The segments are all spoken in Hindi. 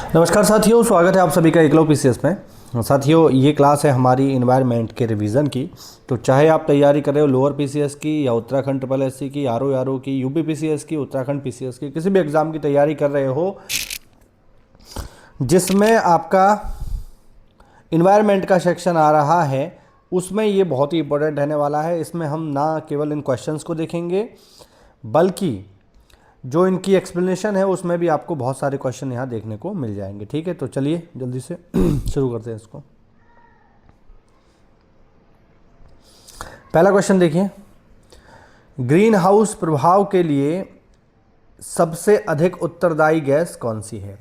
नमस्कार साथियों, स्वागत है आप सभी का एकलव्य पीसीएस में। साथियों, ये क्लास है हमारी इन्वायरमेंट के रिवीजन की। तो चाहे आप तैयारी कर रहे हो लोअर पीसीएस की या उत्तराखंड ट्रिपल एससी की, आरओ की, यूपी पीसीएस की, उत्तराखंड पीसीएस की, किसी भी एग्ज़ाम की तैयारी कर रहे हो जिसमें आपका इन्वायरमेंट का सेक्शन आ रहा है, उसमें ये बहुत ही इंपॉर्टेंट रहने वाला है। इसमें हम ना केवल इन क्वेश्चंस को देखेंगे बल्कि जो इनकी एक्सप्लेनेशन है उसमें भी आपको बहुत सारे क्वेश्चन यहाँ देखने को मिल जाएंगे। ठीक है, तो चलिए जल्दी से शुरू करते हैं इसको। पहला क्वेश्चन देखिए, ग्रीन हाउस प्रभाव के लिए सबसे अधिक उत्तरदायी गैस कौन सी है?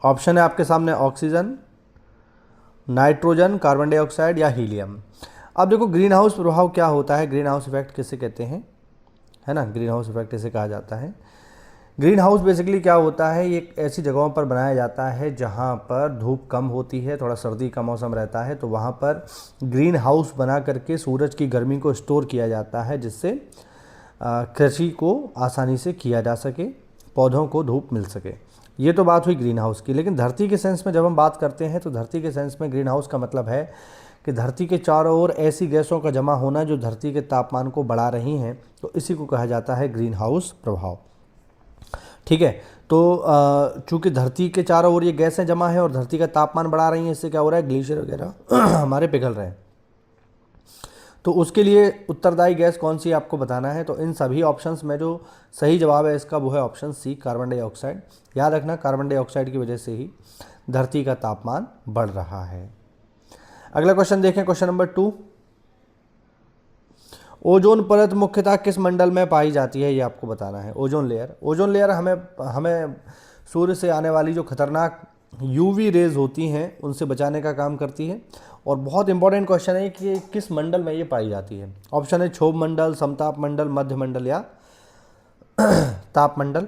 ऑप्शन है आपके सामने ऑक्सीजन, नाइट्रोजन, कार्बन डाइऑक्साइड या हीलियम। अब देखो, ग्रीन हाउस प्रभाव क्या होता है, ग्रीन हाउस इफेक्ट किसे कहते हैं, है ना, ग्रीन हाउस इफेक्ट इसे कहा जाता है। ग्रीन हाउस बेसिकली क्या होता है, ये एक ऐसी जगहों पर बनाया जाता है जहाँ पर धूप कम होती है, थोड़ा सर्दी का मौसम रहता है, तो वहाँ पर ग्रीन हाउस बना करके सूरज की गर्मी को स्टोर किया जाता है, जिससे कृषि को आसानी से किया जा सके, पौधों को धूप मिल सके। ये तो बात हुई ग्रीन हाउस की। लेकिन धरती के सेंस में जब हम बात करते हैं तो धरती के सेंस में ग्रीन हाउस का मतलब है कि धरती के चारों ओर ऐसी गैसों का जमा होना जो धरती के तापमान को बढ़ा रही हैं, तो इसी को कहा जाता है ग्रीन हाउस प्रभाव। ठीक है, तो चूंकि धरती के चारों ओर ये गैसें जमा है और धरती का तापमान बढ़ा रही हैं, इससे क्या हो रहा है, ग्लेशियर वगैरह हमारे पिघल रहे हैं। तो उसके लिए उत्तरदायी गैस कौन सी आपको बताना है। तो इन सभी ऑप्शंस में जो सही जवाब है इसका वो है ऑप्शन सी, कार्बन डाइऑक्साइड। याद रखना, कार्बन डाइऑक्साइड की वजह से ही धरती का तापमान बढ़ रहा है। अगला क्वेश्चन देखें, क्वेश्चन नंबर 2। ओजोन परत मुख्यतः किस मंडल में पाई जाती है, ये आपको बताना है। ओजोन लेयर हमें सूर्य से आने वाली जो खतरनाक यूवी रेज होती हैं उनसे बचाने का काम करती है। और बहुत इंपॉर्टेंट क्वेश्चन है कि किस मंडल में ये पाई जाती है। ऑप्शन है क्षोभ मंडल, समताप मंडल, मध्य मंडल या ताप मंडल।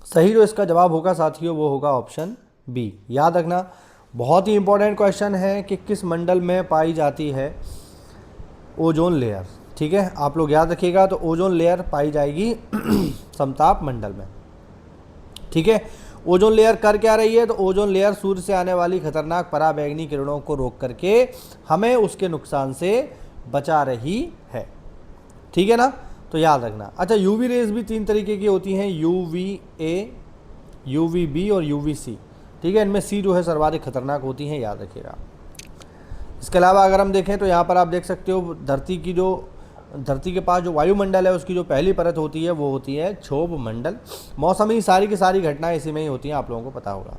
सही जो इसका जवाब होगा साथियों वो होगा ऑप्शन बी। याद रखना, बहुत ही इंपॉर्टेंट क्वेश्चन है कि किस मंडल में पाई जाती है ओजोन लेयर। ठीक है, आप लोग याद रखिएगा। तो ओजोन लेयर पाई जाएगी समताप मंडल में। ठीक है, ओजोन लेयर कर क्या रही है, तो ओजोन लेयर सूर्य से आने वाली खतरनाक पराबैंगनी किरणों को रोक करके हमें उसके नुकसान से बचा रही है। ठीक है ना, तो याद रखना। अच्छा, यूवी रेज भी 3 तरीके की होती हैं, UVA, UVB और UVC। ठीक है, इनमें सी जो है सर्वाधिक खतरनाक होती हैं, याद रखिएगा। इसके अलावा अगर हम देखें तो यहाँ पर आप देख सकते हो धरती के पास जो वायुमंडल है उसकी जो पहली परत होती है वो होती है क्षोभ मंडल। मौसमी सारी की सारी घटनाएं इसी में ही होती हैं, आप लोगों को पता होगा।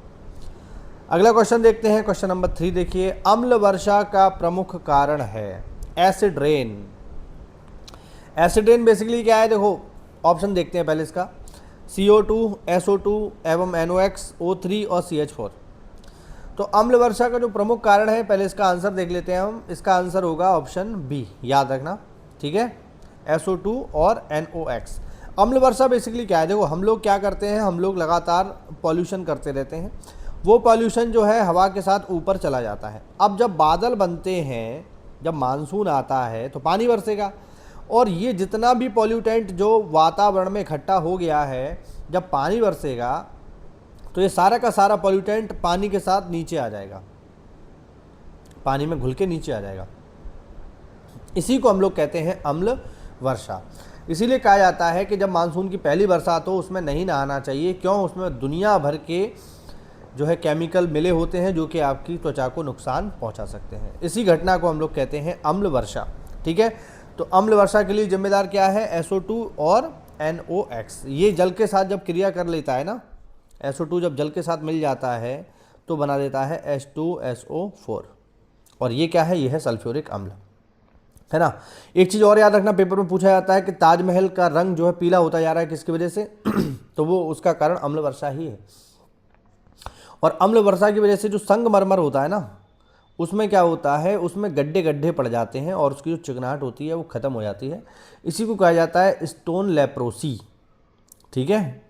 अगला क्वेश्चन देखते हैं, क्वेश्चन नंबर 3 देखिए, अम्ल वर्षा का प्रमुख कारण है acid rain. Acid rain basically क्या है, देखो ऑप्शन देखते हैं पहले इसका, CO2, SO2 एवं NOx, O3 और CH4। तो अम्ल वर्षा का जो प्रमुख कारण है, पहले इसका आंसर देख लेते हैं हम। इसका आंसर होगा ऑप्शन बी, याद रखना। ठीक है, SO2 और NOx। अम्ल वर्षा बेसिकली क्या है, देखो हम लोग क्या करते हैं, हम लोग लगातार पॉल्यूशन करते रहते हैं। वो पॉल्यूशन जो है हवा के साथ ऊपर चला जाता है। अब जब बादल बनते हैं, जब मानसून आता है तो पानी बरसेगा, और ये जितना भी पॉल्यूटेंट जो वातावरण में इकट्ठा हो गया है, जब पानी बरसेगा तो ये सारा का सारा पॉल्यूटेंट पानी के साथ नीचे आ जाएगा, पानी में घुल के नीचे आ जाएगा। इसी को हम लोग कहते हैं अम्ल वर्षा। इसीलिए कहा जाता है कि जब मानसून की पहली बरसात हो उसमें नहीं नहाना चाहिए। क्यों? उसमें दुनिया भर के जो है केमिकल मिले होते हैं जो कि आपकी त्वचा को नुकसान पहुंचा सकते हैं। इसी घटना को हम लोग कहते हैं अम्ल वर्षा। ठीक है, तो अम्ल वर्षा के लिए जिम्मेदार क्या है, SO2 और NOx। ये जल के साथ जब क्रिया कर लेता है ना, SO2 जब जल के साथ मिल जाता है तो बना देता है H2SO4, और ये क्या है, ये है सल्फ्यूरिक अम्ल, है ना। एक चीज़ और याद रखना, पेपर में पूछा जाता है कि ताजमहल का रंग जो है पीला होता जा रहा है, किसकी वजह से तो वो उसका कारण अम्ल वर्षा ही है। और अम्ल वर्षा की वजह से जो संगमरमर होता है ना, उसमें क्या होता है, उसमें गड्ढे गड्ढे पड़ जाते हैं और उसकी जो चिकनाहट होती है वो ख़त्म हो जाती है। इसी को कहा जाता है स्टोन लेप्रोसी। ठीक है,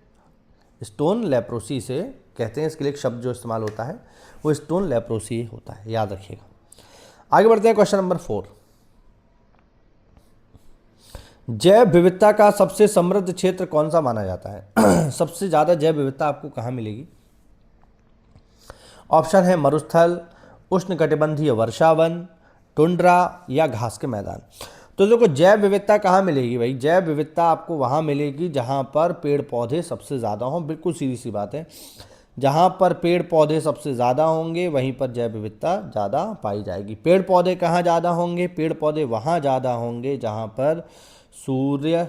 स्टोन लेप्रोसी से कहते हैं, इसके लिए एक शब्द जो इस्तेमाल होता है वो स्टोन लेप्रोसी होता है, याद रखिएगा। आगे बढ़ते हैं, क्वेश्चन नंबर 4। जैव विविधता का सबसे समृद्ध क्षेत्र कौन सा माना जाता है सबसे ज़्यादा जैव विविधता आपको कहाँ मिलेगी? ऑप्शन है मरुस्थल, उष्णकटिबंधीय वर्षावन, टुंड्रा या घास के मैदान। तो देखो जैव विविधता कहाँ मिलेगी भाई, जैव विविधता आपको वहाँ मिलेगी जहाँ पर पेड़ पौधे सबसे ज़्यादा हों, बिल्कुल सीधी सी बात है। जहाँ पर पेड़ पौधे सबसे ज़्यादा होंगे वहीं पर जैव विविधता ज़्यादा पाई जाएगी। पेड़ पौधे कहाँ ज़्यादा होंगे, पेड़ पौधे वहाँ ज़्यादा होंगे जहाँ पर सूर्य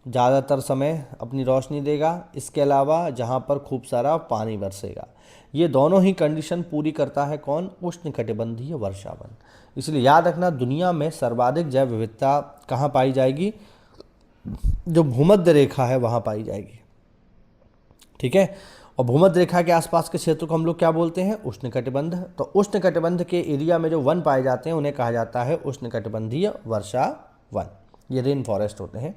ज़्यादातर समय अपनी रोशनी देगा, इसके अलावा जहाँ पर खूब सारा पानी बरसेगा। ये दोनों ही कंडीशन पूरी करता है कौन, उष्णकटिबंधीय वर्षावन। इसलिए याद रखना दुनिया में सर्वाधिक जैव विविधता कहाँ पाई जाएगी, जो भूमध्य रेखा है वहाँ पाई जाएगी। ठीक है, और भूमध्य रेखा के आसपास के क्षेत्र को हम लोग क्या बोलते हैं, उष्णकटिबंध। तो उष्णकटिबंध के एरिया में जो वन पाए जाते हैं उन्हें कहा जाता है उष्णकटिबंधीय वर्षा वन। ये रेन फॉरेस्ट होते हैं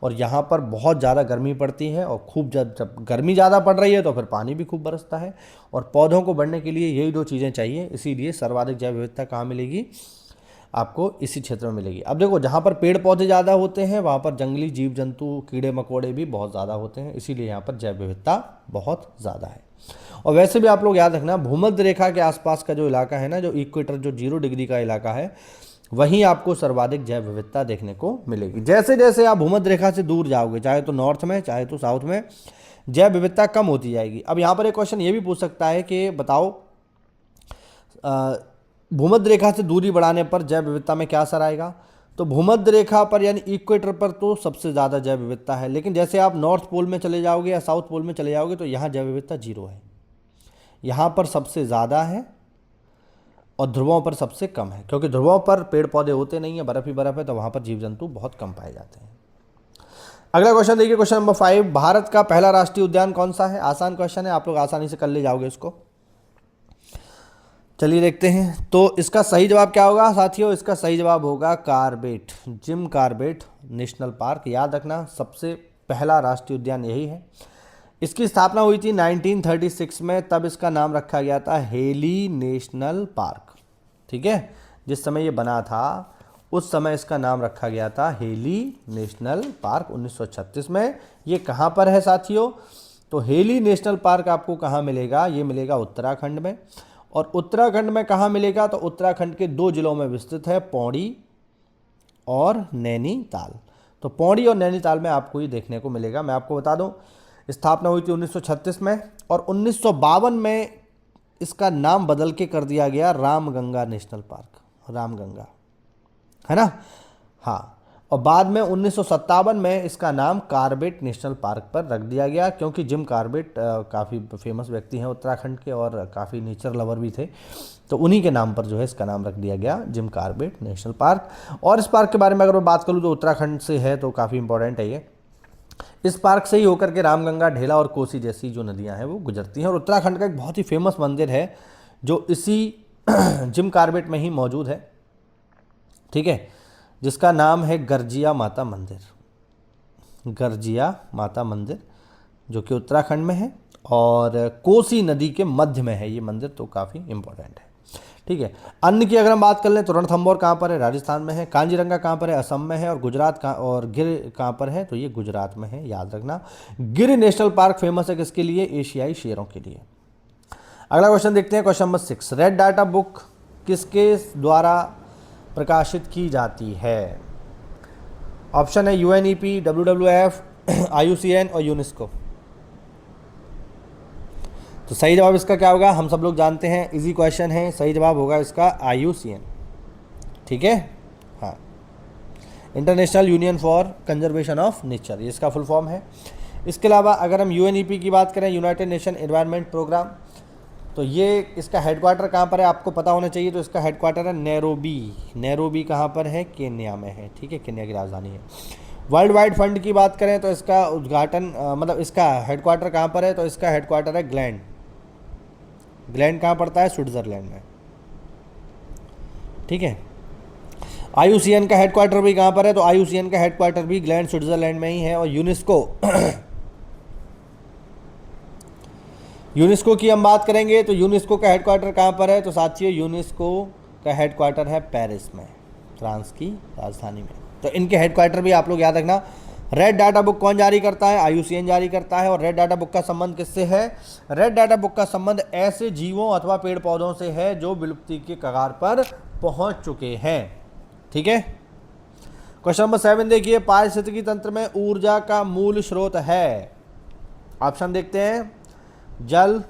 और यहाँ पर बहुत ज़्यादा गर्मी पड़ती है और खूब जब गर्मी ज़्यादा पड़ रही है तो फिर पानी भी खूब बरसता है और पौधों को बढ़ने के लिए यही दो चीज़ें चाहिए। इसीलिए सर्वाधिक जैव विविधता कहाँ मिलेगी, आपको इसी क्षेत्र में मिलेगी। अब देखो जहाँ पर पेड़ पौधे ज़्यादा होते हैं वहाँ पर जंगली जीव जंतु कीड़े मकोड़े भी बहुत ज़्यादा होते हैं, इसीलिए यहाँ पर जैव विविधता बहुत ज़्यादा है। और वैसे भी आप लोग याद रखना भूमध्य रेखा के आसपास का जो इलाका है ना, जो इक्वेटर जो 0 डिग्री का इलाका है, वहीं आपको सर्वाधिक जैव विविधता देखने को मिलेगी। जैसे जैसे आप भूमध्य रेखा से दूर जाओगे, चाहे तो नॉर्थ में चाहे तो साउथ में, जैव विविधता कम होती जाएगी। अब यहाँ पर एक क्वेश्चन ये भी पूछ सकता है कि बताओ भूमध्य रेखा से दूरी बढ़ाने पर जैव विविधता में क्या असर आएगा। तो भूमध्य रेखा पर यानी इक्वेटर पर तो सबसे ज़्यादा जैव विविधता है, लेकिन जैसे आप नॉर्थ पोल में चले जाओगे या साउथ पोल में चले जाओगे तो यहाँ जैव विविधता 0 है। यहाँ पर सबसे ज़्यादा है और ध्रुवों पर सबसे कम है, क्योंकि ध्रुवों पर पेड़ पौधे होते नहीं है, बर्फ़ ही बर्फ़ है, तो वहाँ पर जीव जंतु बहुत कम पाए जाते हैं। अगला क्वेश्चन देखिए, क्वेश्चन नंबर 5, भारत का पहला राष्ट्रीय उद्यान कौन सा है। आसान क्वेश्चन है, आप लोग आसानी से कर ले जाओगे इसको। चलिए देखते हैं। तो इसका सही जवाब क्या होगा साथियों, इसका सही जवाब होगा Corbett, Jim Corbett national park. याद रखना सबसे पहला राष्ट्रीय उद्यान यही है। इसकी स्थापना हुई थी 1936 में, तब इसका नाम रखा गया था हेली नेशनल पार्क। ठीक है, जिस समय ये बना था उस समय इसका नाम रखा गया था हेली नेशनल पार्क 1936 में। ये कहाँ पर है साथियों, तो हेली नेशनल पार्क आपको कहाँ मिलेगा, ये मिलेगा उत्तराखंड में। और उत्तराखंड में कहाँ मिलेगा, तो उत्तराखंड के 2 जिलों में विस्तृत है, पौड़ी और नैनीताल। तो पौड़ी और नैनीताल में आपको ये देखने को मिलेगा। मैं आपको बता दूं स्थापना हुई थी 1936 में और 1952 में इसका नाम बदल के कर दिया गया रामगंगा नेशनल पार्क, रामगंगा, है ना। हाँ, और बाद में 1957 में इसका नाम कार्बेट नेशनल पार्क पर रख दिया गया, क्योंकि जिम कार्बेट काफ़ी फेमस व्यक्ति हैं उत्तराखंड के और काफ़ी नेचर लवर भी थे, तो उन्हीं के नाम पर जो है इसका नाम रख दिया गया जिम कार्बेट नेशनल पार्क। और इस पार्क के बारे में अगर मैं बात करूँ तो उत्तराखंड से है तो काफ़ी इंपॉर्टेंट है ये। इस पार्क से ही होकर के रामगंगा, ढेला और कोसी जैसी जो नदियाँ हैं वो गुजरती हैं। और उत्तराखंड का एक बहुत ही फेमस मंदिर है जो इसी जिम कार्बेट में ही मौजूद है, ठीक है, जिसका नाम है गर्जिया माता मंदिर। गर्जिया माता मंदिर जो कि उत्तराखंड में है और कोसी नदी के मध्य में है ये मंदिर, तो काफ़ी इंपॉर्टेंट है। ठीक है, अन्य की अगर हम बात कर लें तो रणथंभौर कहाँ पर है, राजस्थान में है। कांजीरंगा कहाँ पर है, असम में है। और गुजरात का और गिर कहाँ पर है, तो ये गुजरात में है, याद रखना। गिर नेशनल पार्क फेमस है किसके लिए, एशियाई शेरों के लिए। अगला क्वेश्चन देखते हैं, question number 6, red data book किसके द्वारा प्रकाशित की जाती है। ऑप्शन है यूएनईपी, WWF, IUCN और यूनेस्को। तो सही जवाब इसका क्या होगा, हम सब लोग जानते हैं, इजी क्वेश्चन है, सही जवाब होगा इसका IUCN। ठीक है, हाँ, international union for conservation of nature, ये इसका फुल फॉर्म है। इसके अलावा अगर हम UNEP की बात करें, यूनाइटेड नेशन एनवायरनमेंट प्रोग्राम, तो ये इसका हेडक्वार्टर कहाँ पर है आपको पता होना चाहिए। तो इसका हेडक्वार्टर है नैरोबी। नैरोबी कहाँ पर है, केन्या में है। ठीक है, केन्या की राजधानी है। वर्ल्ड वाइड फंड की बात करें तो इसका उद्घाटन मतलब इसका हेडक्वार्टर कहाँ पर है, तो इसका हेडक्वार्टर है ग्लैंड। ग्लैंड कहाँ पड़ता है, स्विट्जरलैंड में। ठीक है, IUCN का हेडक्वार्टर भी कहाँ पर है, तो IUCN का हेडक्वार्टर भी ग्लैंड स्विट्जरलैंड में ही है। और यूनेस्को की हम बात करेंगे तो यूनेस्को का हेडक्वार्टर कहाँ पर है, तो साथियों यूनेस्को का हेडक्वार्टर है पेरिस में, फ्रांस की राजधानी में। तो इनके हेडक्वार्टर भी आप लोग याद रखना रेड डाटा बुक कौन जारी करता है? IUCN जारी करता है। और रेड डाटा बुक का संबंध किससे है? रेड डाटा बुक का संबंध ऐसे जीवों अथवा पेड़ पौधों से है जो विलुप्ति के कगार पर पहुंच चुके हैं। ठीक है। क्वेश्चन नंबर 7 देखिए, पारिस्थितिकी तंत्र में ऊर्जा का मूल स्रोत है। ऑप्शन देखते हैं, जल,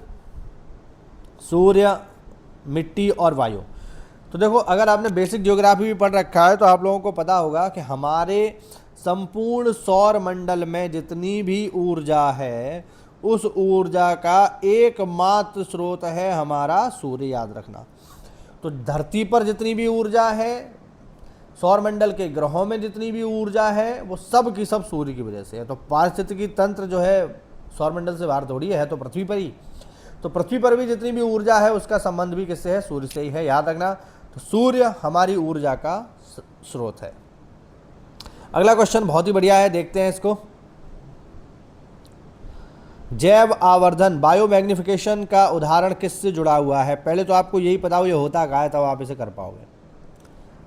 सूर्य, मिट्टी और वायु। तो देखो, अगर आपने बेसिक ज्योग्राफी भी पढ़ रखा है तो आप लोगों को पता होगा कि हमारे संपूर्ण सौर मंडल में जितनी भी ऊर्जा है उस ऊर्जा का एकमात्र स्रोत है हमारा सूर्य, याद रखना। तो धरती पर जितनी भी ऊर्जा है, सौर मंडल के ग्रहों में जितनी भी ऊर्जा है, वो सब की सब सूर्य की वजह से है। तो पारिस्थितिकी तंत्र जो है सौर मंडल से बाहर थोड़ी है, तो पृथ्वी पर ही। तो पृथ्वी पर भी जितनी भी ऊर्जा है उसका संबंध भी किससे है? सूर्य से ही है, याद रखना। तो सूर्य हमारी ऊर्जा का स्रोत है। अगला क्वेश्चन बहुत ही बढ़िया है, देखते हैं इसको। जैव आवर्धन, बायोमैग्निफिकेशन का उदाहरण किससे जुड़ा हुआ है? पहले तो आपको यही पता हो ये होता क्या है, तब आप इसे कर पाओगे।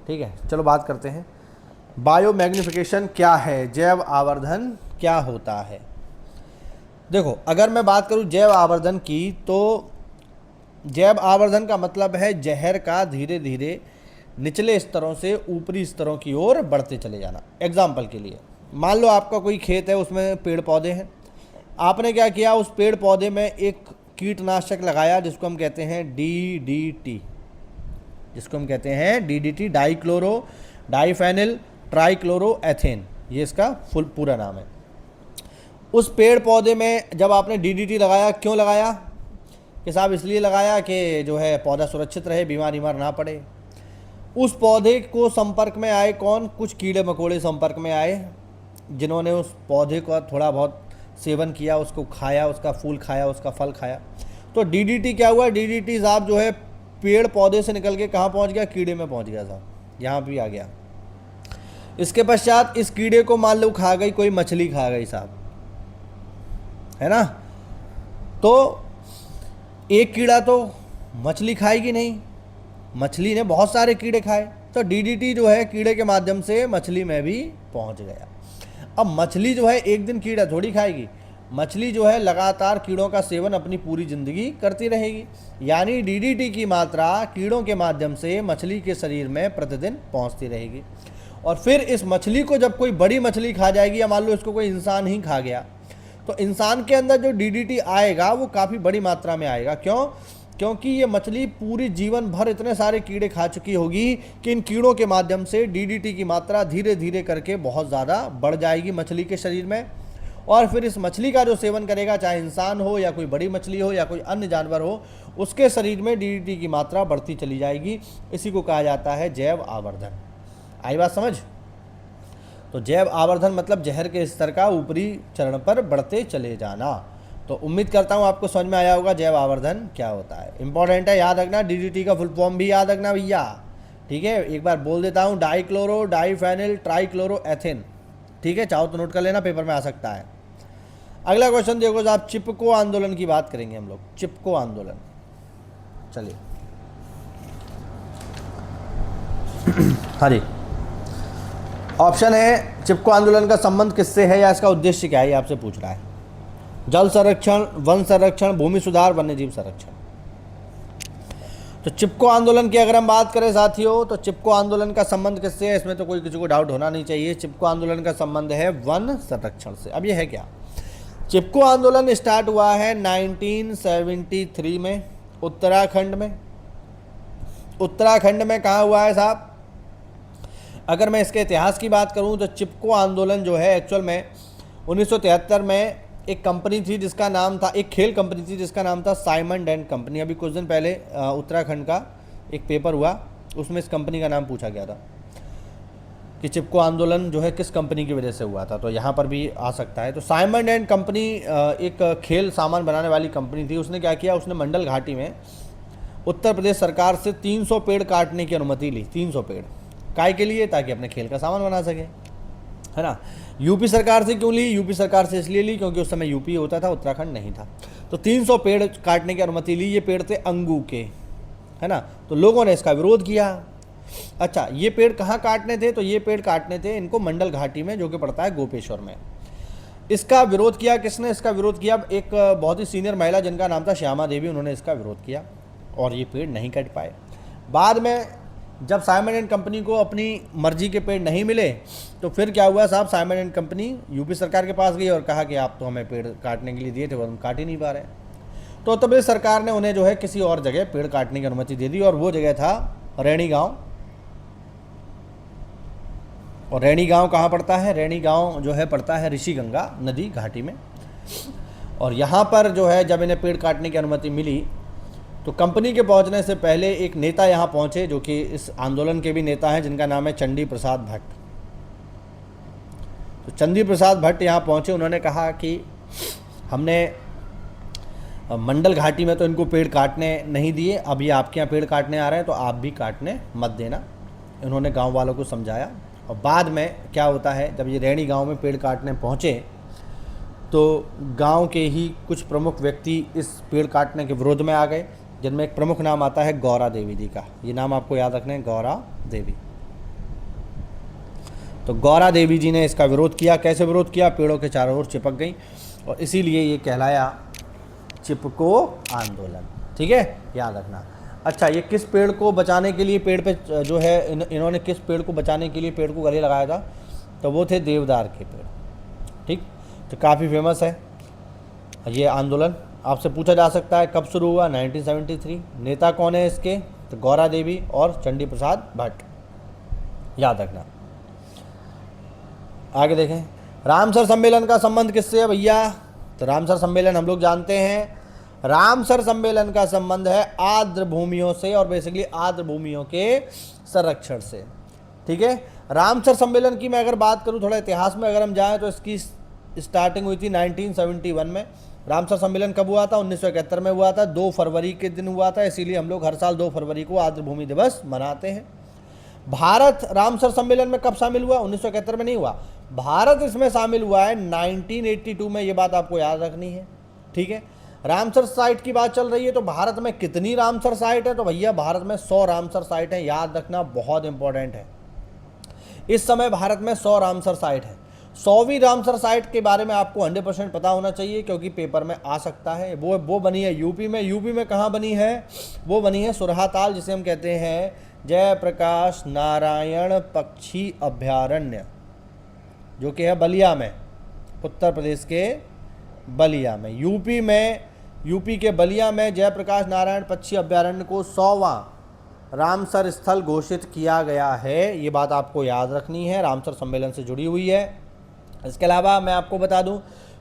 ठीक है, चलो बात करते हैं। बायोमैग्निफिकेशन क्या है? जैव आवर्धन क्या होता है? देखो, अगर मैं बात करूं जैव आवर्धन की, तो जैव आवर्धन का मतलब है जहर का धीरे धीरे निचले स्तरों से ऊपरी स्तरों की ओर बढ़ते चले जाना। एग्जाम्पल के लिए, मान लो आपका कोई खेत है, उसमें पेड़ पौधे हैं। आपने क्या किया, उस पेड़ पौधे में एक कीटनाशक लगाया जिसको हम कहते हैं DDT, डाइक्लोरो डाइफेनिल ट्राइक्लोरोएथेन, ये इसका पूरा नाम है। उस पेड़ पौधे में जब आपने DDT लगाया, क्यों लगाया कि साहब? इसलिए लगाया कि जो है पौधा सुरक्षित रहे, बीमार ना पड़े। उस पौधे को संपर्क में आए कौन? कुछ कीड़े मकोड़े संपर्क में आए जिन्होंने उस पौधे का थोड़ा बहुत सेवन किया, उसको खाया, उसका फूल खाया, उसका फल खाया। तो DDT क्या हुआ? DDT साहब जो है पेड़ पौधे से निकल के कहाँ पहुँच गया? कीड़े में पहुँच गया साहब, यहाँ भी आ गया। इसके पश्चात इस कीड़े को मान लो खा गई कोई मछली, खा गई साहब, है ना। तो एक कीड़ा तो मछली खाएगी नहीं, मछली ने बहुत सारे कीड़े खाए, तो DDT जो है कीड़े के माध्यम से मछली में भी पहुंच गया। अब मछली जो है एक दिन कीड़ा थोड़ी खाएगी, मछली जो है लगातार कीड़ों का सेवन अपनी पूरी ज़िंदगी करती रहेगी। यानी DDT की मात्रा कीड़ों के माध्यम से मछली के शरीर में प्रतिदिन पहुंचती रहेगी। और फिर इस मछली को जब कोई बड़ी मछली खा जाएगी, या मान लो इसको कोई इंसान ही खा गया, तो इंसान के अंदर जो DDT आएगा वो काफ़ी बड़ी मात्रा में आएगा। क्यों? क्योंकि ये मछली पूरी जीवन भर इतने सारे कीड़े खा चुकी होगी कि इन कीड़ों के माध्यम से DDT की मात्रा धीरे धीरे करके बहुत ज़्यादा बढ़ जाएगी मछली के शरीर में। और फिर इस मछली का जो सेवन करेगा, चाहे इंसान हो या कोई बड़ी मछली हो या कोई अन्य जानवर हो, उसके शरीर में DDT की मात्रा बढ़ती चली जाएगी। इसी को कहा जाता है जैव आवर्धन। आई बात समझ? तो जैव आवर्धन मतलब जहर के स्तर का ऊपरी चरण पर बढ़ते चले जाना। तो उम्मीद करता हूँ आपको समझ में आया होगा जैव आवर्धन क्या होता है। इंपॉर्टेंट है, याद रखना। DDT का फुल फॉर्म भी याद रखना भैया। ठीक है, एक बार बोल देता हूँ, डाइक्लोरो डाइफेनिल ट्राइक्लोरोएथेन। ठीक है, चाहो तो नोट कर लेना, पेपर में आ सकता है। अगला क्वेश्चन देखो साहब, चिपको आंदोलन की बात करेंगे हम लोग। चिपको आंदोलन, चलिए। हाँ जी, ऑप्शन है चिपको आंदोलन का संबंध किससे है या इसका उद्देश्य क्या है, ये आपसे पूछ रहा है। जल संरक्षण, वन संरक्षण, भूमि सुधार, वन्यजीव संरक्षण। तो चिपको आंदोलन की अगर हम बात करें साथियों, तो चिपको आंदोलन का संबंध किससे है, इसमें तो कोई किसी को डाउट होना नहीं चाहिए। चिपको आंदोलन का संबंध है वन संरक्षण से। अब ये है क्या? चिपको आंदोलन स्टार्ट हुआ है 1973 में उत्तराखंड में। उत्तराखंड में कहाँ हुआ है साहब? अगर मैं इसके इतिहास की बात करूं तो चिपको आंदोलन जो है एक्चुअल में 1973 में एक कंपनी थी जिसका नाम था, एक खेल कंपनी थी जिसका नाम था साइमंड एंड कंपनी। अभी कुछ दिन पहले उत्तराखंड का एक पेपर हुआ, उसमें इस कंपनी का नाम पूछा गया था कि चिपको आंदोलन जो है किस कंपनी की वजह से हुआ था, तो यहाँ पर भी आ सकता है। तो साइमंड एंड कंपनी एक खेल सामान बनाने वाली कंपनी थी। उसने क्या किया, उसने मंडल घाटी में उत्तर प्रदेश सरकार से 300 पेड़ काटने की अनुमति ली। 300 पेड़ काय के लिए? ताकि अपने खेल का सामान बना सके, है ना। यूपी सरकार से क्यों ली? यूपी सरकार से इसलिए ली क्योंकि उस समय यूपी होता था, उत्तराखंड नहीं था। तो 300 पेड़ काटने की अनुमति ली। ये पेड़ थे अंगू के, है ना। तो लोगों ने इसका विरोध किया। अच्छा, ये पेड़ कहाँ काटने थे? तो ये पेड़ काटने थे इनको मंडल घाटी में, जो कि पड़ता है गोपेश्वर में। इसका विरोध किया किसने? इसका विरोध किया एक बहुत ही सीनियर महिला जिनका नाम था श्यामा देवी, उन्होंने इसका विरोध किया और ये पेड़ नहीं कट पाए। बाद में जब साइमन एंड कंपनी को अपनी मर्जी के पेड़ नहीं मिले तो फिर क्या हुआ साहब, साइमन एंड कंपनी यूपी सरकार के पास गई और कहा कि आप तो हमें पेड़ काटने के लिए दिए थे, वो हम काट ही नहीं पा रहे। तो उत्तर प्रदेश सरकार ने उन्हें जो है किसी और जगह पेड़ काटने की अनुमति दे दी और वो जगह था रैणी गांव। और रैणी गांव कहाँ पड़ता है? रैणी गांव जो है पड़ता है ऋषिगंगा नदी घाटी में। और यहाँ पर जो है जब इन्हें पेड़ काटने की अनुमति मिली तो कंपनी के पहुँचने से पहले एक नेता यहाँ पहुँचे जो कि इस आंदोलन के भी नेता हैं, जिनका नाम है चंडी प्रसाद भट्ट। तो चंडी प्रसाद भट्ट यहाँ पहुँचे, उन्होंने कहा कि हमने मंडल घाटी में तो इनको पेड़ काटने नहीं दिए, अब ये आपके यहाँ पेड़ काटने आ रहे हैं तो आप भी काटने मत देना। इन्होंने गांव वालों को समझाया। और बाद में क्या होता है, जब ये रैणी गांव में पेड़ काटने पहुँचे तो गांव के ही कुछ प्रमुख व्यक्ति इस पेड़ काटने के विरोध में आ गए, जिनमें एक प्रमुख नाम आता है गौरा देवी जी का। ये नाम आपको याद रखना है, गौरा देवी। तो गौरा देवी जी ने इसका विरोध किया। कैसे विरोध किया? पेड़ों के चारों ओर चिपक गई और इसीलिए ये कहलाया चिपको आंदोलन। ठीक है, याद रखना। अच्छा, ये किस पेड़ को बचाने के लिए पेड़ पे जो है इन्होंने किस पेड़ को बचाने के लिए पेड़ को गले लगाया था? तो वो थे देवदार के पेड़। ठीक, तो काफ़ी फेमस है ये आंदोलन। आपसे पूछा जा सकता है कब शुरू हुआ? 1973। नेता कौन है इसके? तो गौरा देवी और चंडी प्रसाद भट्ट, याद रखना। आगे देखें, रामसर सम्मेलन का संबंध किससे है भैया? तो रामसर सम्मेलन हम लोग जानते हैं, रामसर सम्मेलन का संबंध है आर्द्र भूमियों से और बेसिकली आर्द्र भूमियों के संरक्षण से। ठीक है, रामसर सम्मेलन की मैं अगर बात करूं, थोड़ा इतिहास में अगर हम जाएं तो इसकी स्टार्टिंग हुई थी 1971 में। रामसर सम्मेलन कब हुआ था? 1971 में हुआ था, 2 फरवरी के दिन हुआ था, इसीलिए हम लोग हर साल 2 फरवरी को आर्द्र भूमि दिवस मनाते हैं। भारत रामसर सम्मेलन में कब शामिल हुआ? 1971 में नहीं हुआ, भारत इसमें शामिल हुआ है 1982 में। ये बात आपको याद रखनी है। ठीक है, रामसर साइट की बात चल रही है तो भारत में कितनी रामसर साइट है? तो भैया भारत में 100 रामसर साइट है, याद रखना, बहुत इंपॉर्टेंट है। इस समय भारत में 100 रामसर साइट है। 100वीं रामसर साइट के बारे में आपको 100% पता होना चाहिए क्योंकि पेपर में आ सकता है। वो बनी है यूपी में। यूपी में कहाँ बनी है? वो बनी है सुरहाताल, जिसे हम कहते हैं जयप्रकाश नारायण पक्षी अभयारण्य, जो कि है बलिया में, उत्तर प्रदेश के बलिया में। यूपी के बलिया में जयप्रकाश नारायण पक्षी अभयारण्य को 100वां रामसर स्थल घोषित किया गया है। ये बात आपको याद रखनी है, रामसर सम्मेलन से जुड़ी हुई है। इसके अलावा मैं आपको बता दूं,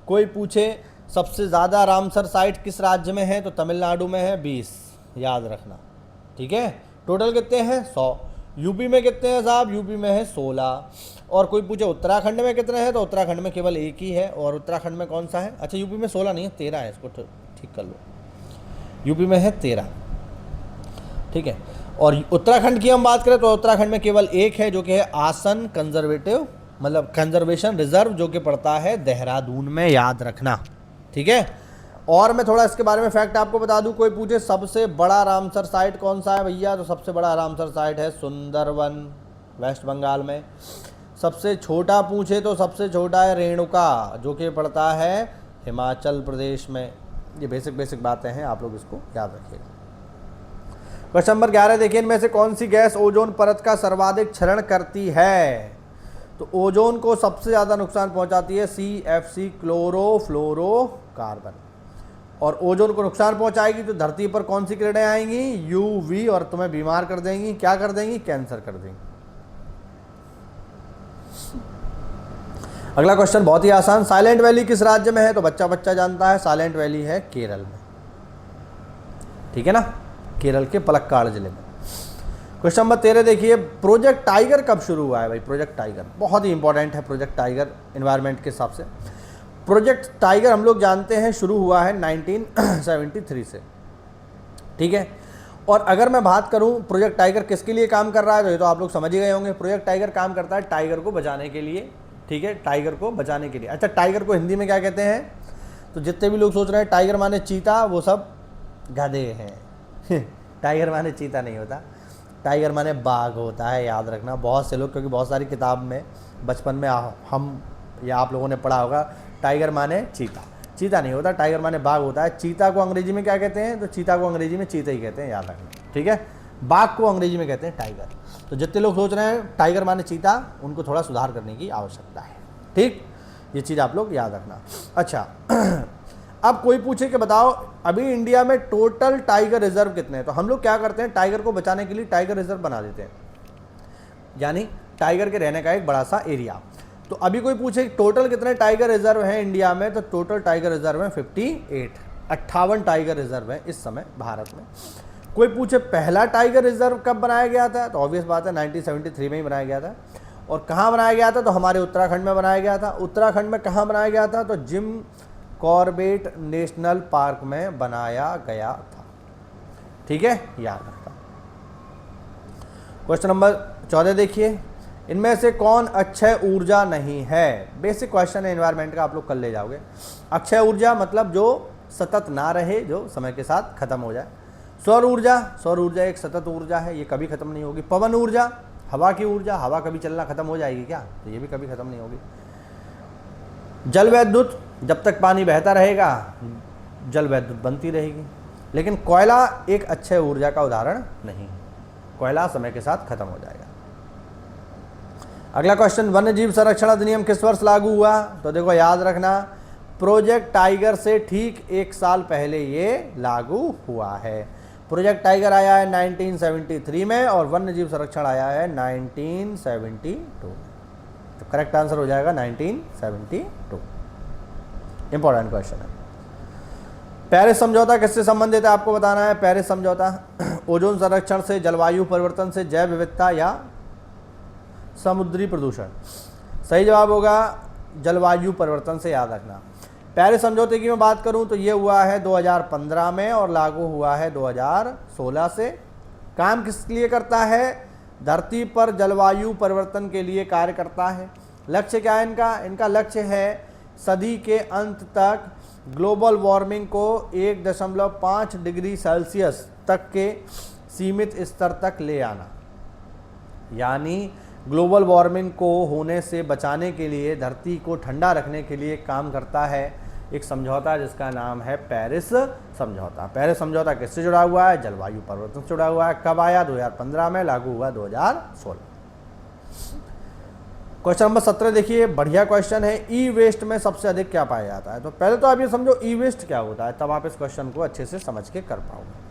कोई पूछे सबसे ज़्यादा रामसर साइट किस राज्य में है? तो तमिलनाडु में है 20, याद रखना। ठीक है, टोटल कितने हैं? 100। यूपी में कितने हैं साहब? यूपी में है 16। और कोई पूछे उत्तराखंड में कितने हैं? तो उत्तराखंड में केवल 1 ही है। और उत्तराखंड में कौन सा है? अच्छा, यूपी में 16 नहीं है, 13 है, इसको ठीक कर लो। यूपी में है 13। ठीक है, और उत्तराखंड की हम बात करें तो उत्तराखंड में केवल 1 है, जो कि है आसन कंजर्वेशन रिजर्व, जो कि पड़ता है देहरादून में, याद रखना। ठीक है, और मैं थोड़ा इसके बारे में फैक्ट आपको बता दूं। कोई पूछे सबसे बड़ा रामसर साइट कौन सा है भैया? तो सबसे बड़ा रामसर साइट है सुंदरवन, वेस्ट बंगाल में। सबसे छोटा पूछे तो सबसे छोटा है रेणुका, जो कि पड़ता है हिमाचल प्रदेश में। ये बेसिक बातें हैं, आप लोग इसको याद रखिएगा। क्वेश्चन नंबर 11 देखिए, इनमें से कौन सी गैस ओजोन परत का सर्वाधिक क्षरण करती है? तो ओजोन को सबसे ज़्यादा नुकसान पहुंचाती है CFC, क्लोरोफ्लोरोकार्बन। और ओजोन को नुकसान पहुंचाएगी तो धरती पर कौन सी किरणें आएंगी? UV, और तुम्हें बीमार कर देंगी। क्या कर देंगी? कैंसर कर देंगी। अगला क्वेश्चन बहुत ही आसान, साइलेंट वैली किस राज्य में है? तो बच्चा जानता है, साइलेंट वैली है केरल में। ठीक है ना, केरल के पलक्काड़ जिले में। क्वेश्चन नंबर 13 देखिए, प्रोजेक्ट टाइगर कब शुरू हुआ है भाई? प्रोजेक्ट टाइगर बहुत ही इंपॉर्टेंट है। प्रोजेक्ट टाइगर एनवायरनमेंट के हिसाब से प्रोजेक्ट टाइगर हम लोग जानते हैं शुरू हुआ है 1973 से। ठीक है, और अगर मैं बात करूं प्रोजेक्ट टाइगर किसके लिए काम कर रहा है, तो ये तो आप लोग समझ ही गए होंगे। प्रोजेक्ट टाइगर काम करता है टाइगर को बचाने के लिए। ठीक है, टाइगर को बचाने के लिए। अच्छा, टाइगर को हिंदी में क्या कहते हैं? तो जितने भी लोग सोच रहे हैं टाइगर माने चीता, वो सब गधे हैं। टाइगर माने चीता नहीं होता। टाइगर माने बाघ होता है, याद रखना। बहुत से लोग, क्योंकि बहुत सारी किताब में बचपन में हम या आप लोगों ने पढ़ा होगा टाइगर माने चीता। चीता नहीं होता, टाइगर माने बाघ होता है। चीता को अंग्रेजी में क्या कहते हैं? तो चीता को अंग्रेजी में चीता ही कहते हैं, याद रखना, ठीक है। बाघ को अंग्रेजी में कहते हैं टाइगर। तो जितने लोग सोच रहे हैं टाइगर माने चीता, उनको थोड़ा सुधार करने की आवश्यकता है, ठीक। ये चीज़ आप लोग याद रखना। अच्छा, अब कोई पूछे कि बताओ अभी इंडिया में टोटल टाइगर रिजर्व कितने हैं, तो हम लोग क्या करते हैं, टाइगर को बचाने के लिए टाइगर रिजर्व बना देते हैं, यानी टाइगर के रहने का एक बड़ा सा एरिया। तो अभी कोई पूछे टोटल कितने टाइगर रिजर्व हैं इंडिया में, तो टोटल टाइगर रिजर्व हैं 58 टाइगर रिजर्व हैं इस समय भारत में। कोई पूछे पहला टाइगर रिजर्व कब बनाया गया था, तो ऑब्वियस बात है 1973 में ही बनाया गया था। और कहाँ बनाया गया था, तो हमारे उत्तराखंड में बनाया गया था। उत्तराखंड में कहाँ बनाया गया था, तो जिम कॉर्बेट नेशनल पार्क में बनाया गया था, ठीक है, याद रखना। क्वेश्चन नंबर 14 देखिए, इनमें से कौन अक्षय ऊर्जा नहीं है? बेसिक क्वेश्चन है एनवायरनमेंट का, आप लोग कल ले जाओगे। अक्षय ऊर्जा मतलब जो सतत ना रहे, जो समय के साथ खत्म हो जाए। सौर ऊर्जा एक सतत ऊर्जा है, ये कभी खत्म नहीं होगी। पवन ऊर्जा, हवा की ऊर्जा, हवा कभी चलना खत्म हो जाएगी क्या, तो ये भी कभी खत्म नहीं होगी। जल विद्युत, जब तक पानी बहता रहेगा जल विद्युत बनती रहेगी। लेकिन कोयला एक अक्षय ऊर्जा का उदाहरण नहीं, कोयला समय के साथ खत्म हो जाएगा। अगला क्वेश्चन, वन्य जीव संरक्षण अधिनियम किस वर्ष लागू हुआ? तो देखो याद रखना, प्रोजेक्ट टाइगर से ठीक 1 साल पहले ये लागू हुआ है। प्रोजेक्ट टाइगर आया है 1973 में और वन्य जीव संरक्षण आया है 1972। तो करेक्ट आंसर हो जाएगा 1972। इंपॉर्टेंट क्वेश्चन है। पेरिस समझौता किससे संबंधित है, आपको बताना है। पेरिस समझौता ओजोन संरक्षण से, जलवायु परिवर्तन से, जैव विविधता या समुद्री प्रदूषण? सही जवाब होगा जलवायु परिवर्तन से, याद रखना। पेरिस समझौते की मैं बात करूं तो ये हुआ है 2015 में और लागू हुआ है 2016 से। काम किस लिए करता है? धरती पर जलवायु परिवर्तन के लिए कार्य करता है। लक्ष्य क्या है इनका? इनका लक्ष्य है सदी के अंत तक ग्लोबल वार्मिंग को 1.5 डिग्री सेल्सियस तक के सीमित स्तर तक ले आना, यानी ग्लोबल वार्मिंग को होने से बचाने के लिए, धरती को ठंडा रखने के लिए काम करता है एक समझौता जिसका नाम है पेरिस समझौता। पेरिस समझौता किससे जुड़ा हुआ है? जलवायु परिवर्तन से जुड़ा हुआ है। कब आया? 2015 में, लागू हुआ 2016। क्वेश्चन नंबर 17 देखिए, बढ़िया क्वेश्चन है। ई वेस्ट में सबसे अधिक क्या पाया जाता है? तो पहले तो आप ये समझो ई वेस्ट क्या होता है, तब आप इस क्वेश्चन को अच्छे से समझ के कर पाओगे।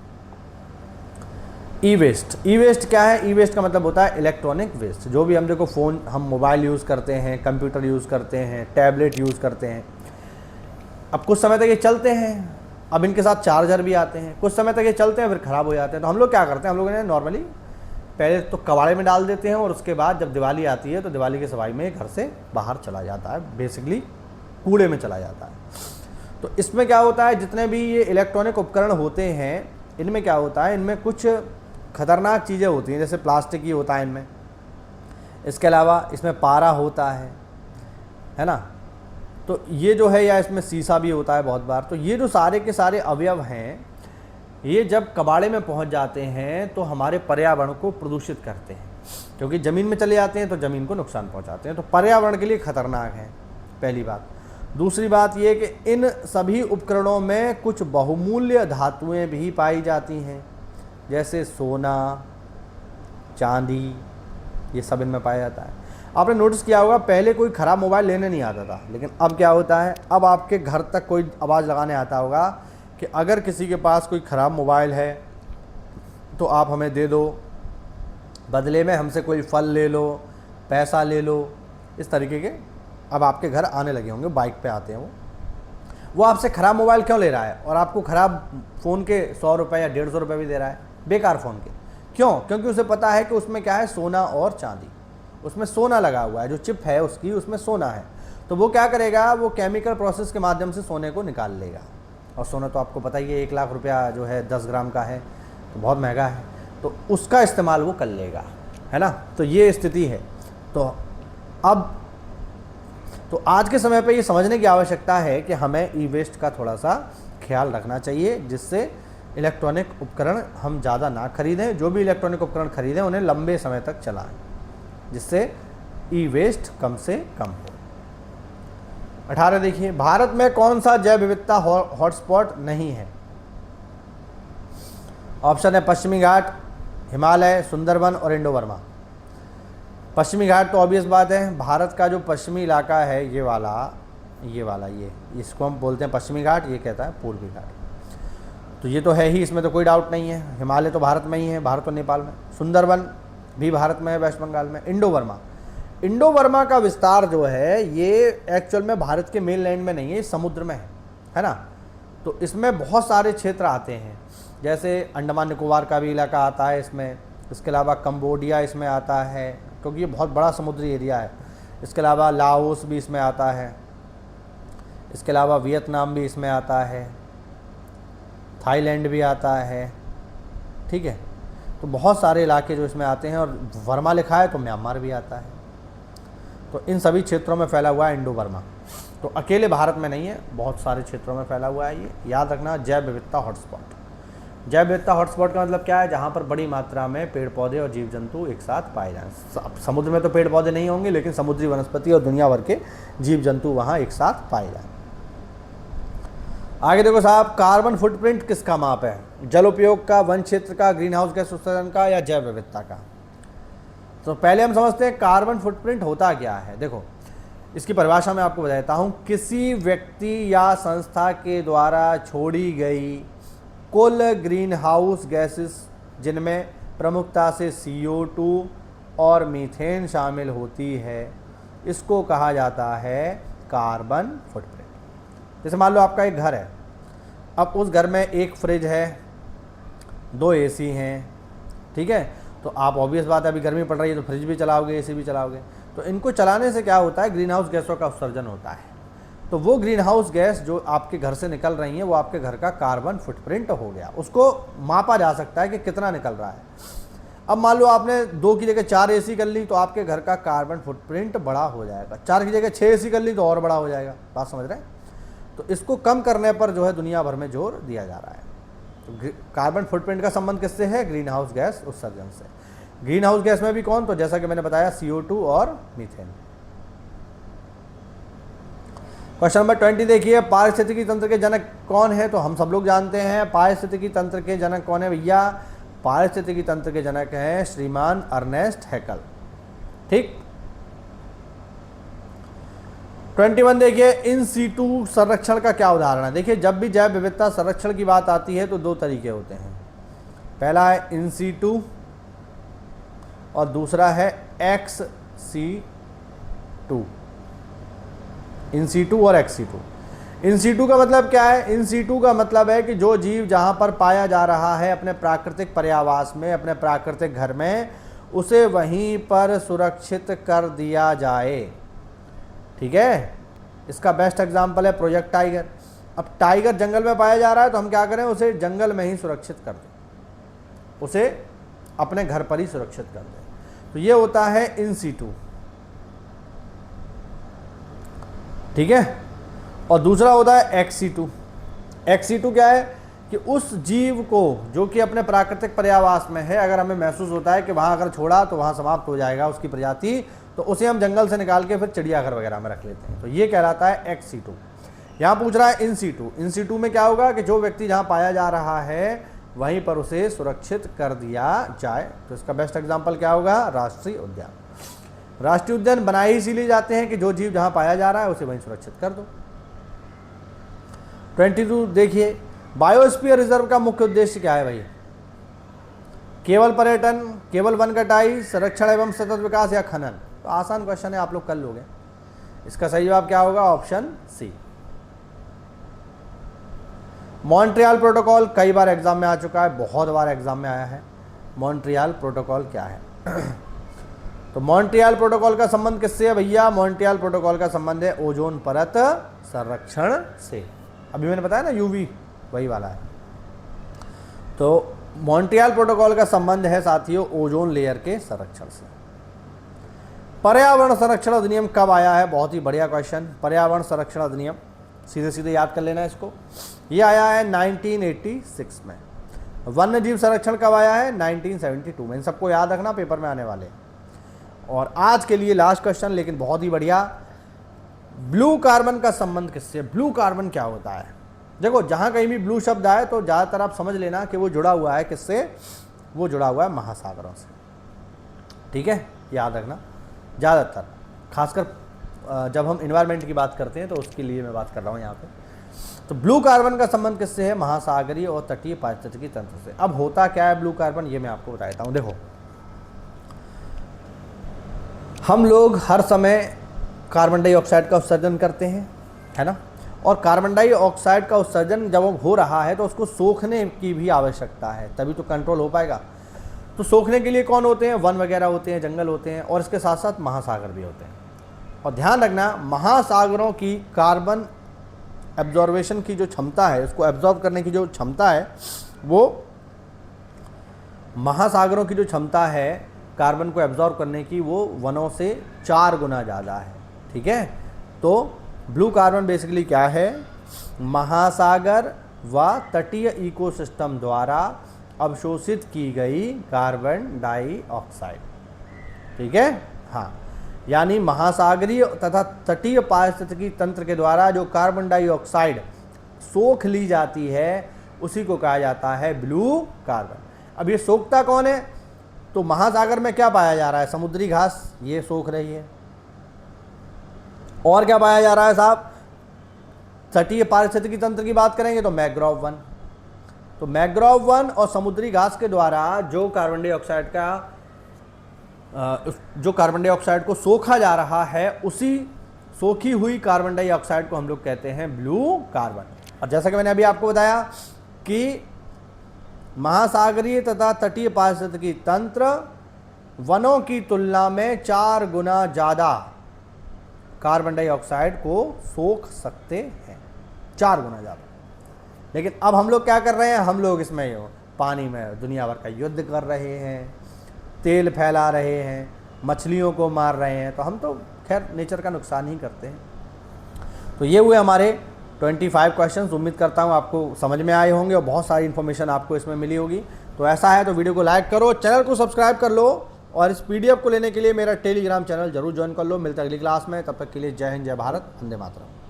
ई वेस्ट क्या है? ई वेस्ट का मतलब होता है इलेक्ट्रॉनिक वेस्ट। जो भी हम देखो फ़ोन, हम मोबाइल यूज़ करते हैं, कंप्यूटर यूज़ करते हैं, टैबलेट यूज़ करते हैं, अब कुछ समय तक ये चलते हैं, अब इनके साथ चार्जर भी आते हैं, कुछ समय तक ये चलते हैं फिर ख़राब हो जाते हैं। तो हम लोग क्या करते हैं, हम लोग इन्हें नॉर्मली पहले तो कबाड़े में डाल देते हैं और उसके बाद जब दिवाली आती है तो दिवाली के सवाई में घर से बाहर चला जाता है, बेसिकली कूड़े में चला जाता है। तो इसमें क्या होता है, जितने भी ये इलेक्ट्रॉनिक उपकरण होते हैं इनमें क्या होता है, इनमें कुछ खतरनाक चीज़ें होती हैं, जैसे प्लास्टिक ही होता है इनमें, इसके अलावा इसमें पारा होता है ना, तो ये जो है, या इसमें शीशा भी होता है बहुत बार। तो ये जो सारे के सारे अवयव हैं, ये जब कबाड़े में पहुंच जाते हैं तो हमारे पर्यावरण को प्रदूषित करते हैं, क्योंकि ज़मीन में चले जाते हैं तो ज़मीन को नुकसान पहुंचाते हैं, तो पर्यावरण के लिए खतरनाक है, पहली बात। दूसरी बात ये कि इन सभी उपकरणों में कुछ बहुमूल्य धातुएं भी पाई जाती हैं, जैसे सोना, चांदी, ये सब इनमें पाया जाता है। आपने नोटिस किया होगा पहले कोई ख़राब मोबाइल लेने नहीं आता था, लेकिन अब क्या होता है, अब आपके घर तक कोई आवाज़ लगाने आता होगा कि अगर किसी के पास कोई ख़राब मोबाइल है तो आप हमें दे दो, बदले में हमसे कोई फल ले लो, पैसा ले लो, इस तरीके के अब आपके घर आने लगे होंगे, बाइक पे आते हैं वो आपसे ख़राब मोबाइल क्यों ले रहा है और आपको ख़राब फ़ोन के 100 रुपये या 150 रुपये भी दे रहा है, बेकार फ़ोन के। क्यों? क्योंकि उसे पता है कि उसमें क्या है, सोना और चांदी, उसमें सोना लगा हुआ है, जो चिप है उसकी उसमें सोना है। तो वो क्या करेगा, वो केमिकल प्रोसेस के माध्यम से सोने को निकाल लेगा, और सोना तो आपको पता ही है 1 लाख रुपया जो है 10 ग्राम का है, तो बहुत महंगा है, तो उसका इस्तेमाल वो कर लेगा, है ना। तो ये स्थिति है। तो अब तो आज के समय पे ये समझने की आवश्यकता है कि हमें ई वेस्ट का थोड़ा सा ख्याल रखना चाहिए, जिससे इलेक्ट्रॉनिक उपकरण हम ज़्यादा ना खरीदें, जो भी इलेक्ट्रॉनिक उपकरण खरीदें उन्हें लंबे समय तक चलाएं, जिससे ई वेस्ट कम से कम हो। 18 देखिए, भारत में कौन सा जैव विविधता हॉटस्पॉट नहीं है? ऑप्शन है पश्चिमी घाट, हिमालय, सुंदरबन और इंडो बर्मा। पश्चिमी घाट तो ऑब्वियस बात है, भारत का जो पश्चिमी इलाका है ये वाला ये इसको हम बोलते हैं पश्चिमी घाट, ये कहता है पूर्वी घाट, तो ये तो है ही, इसमें तो कोई डाउट नहीं है। हिमालय तो भारत में ही है, भारत और नेपाल में। सुंदरबन भी भारत में है, वेस्ट बंगाल में। इंडो बर्मा का विस्तार जो है ये एक्चुअल में भारत के मेनलैंड में नहीं है, ये समुद्र में है ना। तो इसमें बहुत सारे क्षेत्र आते हैं, जैसे अंडमान निकोबार का भी इलाका आता है इसमें, इसके अलावा कंबोडिया इसमें आता है क्योंकि ये बहुत बड़ा समुद्री एरिया है। इसके अलावा लाओस भी इसमें आता है, इसके अलावा वियतनाम भी इसमें आता है, थाईलैंड भी आता है, ठीक है। तो बहुत सारे इलाके जो इसमें आते हैं, और वर्मा लिखा है तो म्यांमार भी आता है। तो इन सभी क्षेत्रों में फैला हुआ है इंडो बर्मा, तो अकेले भारत में नहीं है, बहुत सारे क्षेत्रों में फैला हुआ है। ये याद रखना, जैव विविधता हॉटस्पॉट। जैव विविधता हॉटस्पॉट का मतलब क्या है? जहाँ पर बड़ी मात्रा में पेड़ पौधे और जीव जंतु एक साथ पाए जाएं। समुद्र में तो पेड़ पौधे नहीं होंगे, लेकिन समुद्री वनस्पति और दुनिया भर के जीव जंतु वहाँ एक साथ पाए जाएं। आगे देखो साहब, कार्बन फुटप्रिंट किसका माप है? जल उपयोग का, वन क्षेत्र का, ग्रीन हाउस गैस उत्सर्जन का, या जैव विविधता का? तो पहले हम समझते हैं कार्बन फुटप्रिंट होता क्या है। देखो, इसकी परिभाषा मैं आपको बताता हूँ। किसी व्यक्ति या संस्था के द्वारा छोड़ी गई कुल ग्रीन हाउस गैसेस, जिनमें प्रमुखता से CO2 और मीथेन शामिल होती है, इसको कहा जाता है कार्बन फुटप्रिंट। जैसे मान लो आपका एक घर है, अब उस घर में एक फ्रिज है, 2 AC हैं, ठीक है। तो आप ऑब्वियस बात है, अभी गर्मी पड़ रही है तो फ्रिज भी चलाओगे, AC भी चलाओगे। तो इनको चलाने से क्या होता है? ग्रीन हाउस गैसों का उत्सर्जन होता है। तो वो ग्रीन हाउस गैस जो आपके घर से निकल रही हैं, वो आपके घर का कार्बन फुटप्रिंट हो गया। उसको मापा जा सकता है कि कितना निकल रहा है। अब मान लो आपने 2 की जगह 4 AC कर ली, तो आपके घर का कार्बन फुटप्रिंट बड़ा हो जाएगा। 4 की जगह 6 AC कर ली तो और बड़ा हो जाएगा। बात समझ रहे हैं? तो इसको कम करने पर जो है दुनिया भर में जोर दिया जा रहा है। तो कार्बन फुटप्रिंट का संबंध किससे है? ग्रीन हाउस गैस उत्सर्जन से। ग्रीन हाउस गैस में भी कौन? तो जैसा कि मैंने बताया, CO2 और मीथेन। क्वेश्चन नंबर 20 देखिए, पारिस्थितिकी तंत्र के जनक कौन है? तो हम सब लोग जानते हैं पारिस्थितिकी तंत्र के जनक कौन है भैया? पारिस्थितिकी तंत्र के जनक हैं श्रीमान अर्नेस्ट हैकल, ठीक। 21 देखिए, इन सीटू संरक्षण का क्या उदाहरण है? देखिए, जब भी जैव विविधता संरक्षण की बात आती है तो 2 तरीके होते हैं। पहला है इन सीटू और दूसरा है XC2। इन सीटू और XC2। इन सीटू का मतलब क्या है? इन सीटू का मतलब है कि जो जीव जहाँ पर पाया जा रहा है अपने प्राकृतिक पर्यावास में, अपने प्राकृतिक घर में, उसे वहीं पर सुरक्षित कर दिया जाए, ठीक है। इसका बेस्ट एग्जाम्पल है प्रोजेक्ट टाइगर। अब टाइगर जंगल में पाया जा रहा है तो हम क्या करें? उसे जंगल में ही सुरक्षित कर दें, उसे अपने घर पर ही सुरक्षित कर दें। तो ये होता है इन सीटू, ठीक है। और दूसरा होता है XC2। XC2 क्या है? कि उस जीव को जो कि अपने प्राकृतिक पर्यावास में है, अगर हमें महसूस होता है कि वहाँ अगर छोड़ा तो वहाँ समाप्त हो जाएगा उसकी प्रजाति, तो उसे हम जंगल से निकाल के फिर चिड़ियाघर वगैरह में रख लेते हैं। तो ये कहलाता है XC2। यहाँ पूछ रहा है इन सीटू। इन सीटू में क्या होगा कि जो व्यक्ति जहाँ पाया जा रहा है वहीं पर उसे सुरक्षित कर दिया जाए। तो इसका बेस्ट एग्जाम्पल क्या होगा? राष्ट्रीय उद्यान। राष्ट्रीय उद्यान बनाए ही इसीलिए जाते हैं कि जो जीव जहाँ पाया जा रहा है उसे वहीं सुरक्षित कर दो। 22 देखिए, बायोस्फीयर रिजर्व का मुख्य उद्देश्य क्या है भाई? केवल पर्यटन, केवल वन कटाई, संरक्षण एवं सतत विकास, या खनन? तो आसान क्वेश्चन है, आप लोग कर लोगे। इसका सही जवाब क्या होगा? Option C. मॉन्ट्रियल प्रोटोकॉल कई बार एग्जाम में आ चुका है, बहुत बार एग्जाम में आया है। मॉन्ट्रियल प्रोटोकॉल क्या है? तो मॉन्ट्रियल प्रोटोकॉल का संबंध किससे है भैया? मॉन्ट्रियल प्रोटोकॉल का संबंध है ओजोन परत संरक्षण से। अभी मैंने बताया ना, यूवी वही वाला है। तो मॉन्ट्रियल प्रोटोकॉल का संबंध है साथियों ओजोन लेयर के संरक्षण से। पर्यावरण संरक्षण अधिनियम कब आया है? बहुत ही बढ़िया क्वेश्चन। पर्यावरण संरक्षण अधिनियम सीधे सीधे याद कर लेना इसको। ये आया है 1986 में। वन्य जीव संरक्षण कब आया है? 1972 में। इन सबको याद रखना, पेपर में आने वाले। और आज के लिए लास्ट क्वेश्चन, लेकिन बहुत ही बढ़िया। ब्लू कार्बन का संबंध किससे? ब्लू कार्बन क्या होता है? देखो, जहां कहीं भी ब्लू शब्द आए तो ज़्यादातर आप समझ लेना कि वो जुड़ा हुआ है किससे? वो जुड़ा हुआ है महासागरों से। ठीक है, याद रखना। ज़्यादातर खासकर जब हम इन्वायरमेंट की बात करते हैं तो उसके लिए मैं बात कर रहा हूँ यहाँ पे। तो ब्लू कार्बन का संबंध किससे है? महासागरीय और तटीय पारिस्थितिकी तंत्र से। अब होता क्या है ब्लू कार्बन, ये मैं आपको बता देता हूँ। देखो, हम लोग हर समय कार्बन डाइऑक्साइड का उत्सर्जन करते हैं, है ना। और कार्बन डाइऑक्साइड का उत्सर्जन जब हो रहा है तो उसको सोखने की भी आवश्यकता है, तभी तो कंट्रोल हो पाएगा। तो सोखने के लिए कौन होते हैं? वन वगैरह होते हैं, जंगल होते हैं, और इसके साथ साथ महासागर भी होते हैं। और ध्यान रखना, महासागरों की कार्बन एब्जॉर्वेशन की जो क्षमता है, उसको एब्जॉर्ब करने की जो क्षमता है, वो महासागरों की जो क्षमता है कार्बन को एब्जॉर्ब करने की, वो वनों से 4 गुना ज़्यादा है। ठीक है, तो ब्लू कार्बन बेसिकली क्या है? महासागर व तटीय इकोसिस्टम द्वारा अवशोषित की गई कार्बन डाइऑक्साइड। ठीक है, हाँ, यानी महासागरीय तथा तटीय पारिस्थितिकी तंत्र के द्वारा जो कार्बन डाइऑक्साइड सोख ली जाती है, उसी को कहा जाता है ब्लू कार्बन। अब ये सोखता कौन है? तो महासागर में क्या पाया जा रहा है? समुद्री घास, ये सोख रही है। और क्या पाया जा रहा है साहब? तटीय पारिस्थितिकी तंत्र की बात करेंगे तो मैंग्रोव वन। तो मैंग्रोव वन और समुद्री घास के द्वारा जो कार्बन डाइऑक्साइड को सोखा जा रहा है, उसी सोखी हुई कार्बन डाइऑक्साइड को हम लोग कहते हैं ब्लू कार्बन। और जैसा कि मैंने अभी आपको बताया कि महासागरीय तथा तटीय पारिस्थितिकी तंत्र वनों की तुलना में 4 गुना ज़्यादा कार्बन डाइऑक्साइड को सोख सकते हैं, 4 गुना ज़्यादा। लेकिन अब हम लोग क्या कर रहे हैं? हम लोग इसमें पानी में दुनिया भर का युद्ध कर रहे हैं, तेल फैला रहे हैं, मछलियों को मार रहे हैं, तो हम तो खैर नेचर का नुकसान ही करते हैं। तो ये हुए हमारे 25 क्वेश्चंस। उम्मीद करता हूँ आपको समझ में आए होंगे और बहुत सारी इन्फॉर्मेशन आपको इसमें मिली होगी। तो ऐसा है तो वीडियो को लाइक करो, चैनल को सब्सक्राइब कर लो, और इस PDF को लेने के लिए मेरा टेलीग्राम चैनल जरूर ज्वाइन कर लो। मिलते हैं अगली क्लास में, तब तक के लिए जय हिंद, जय भारत, वंदे मातरम।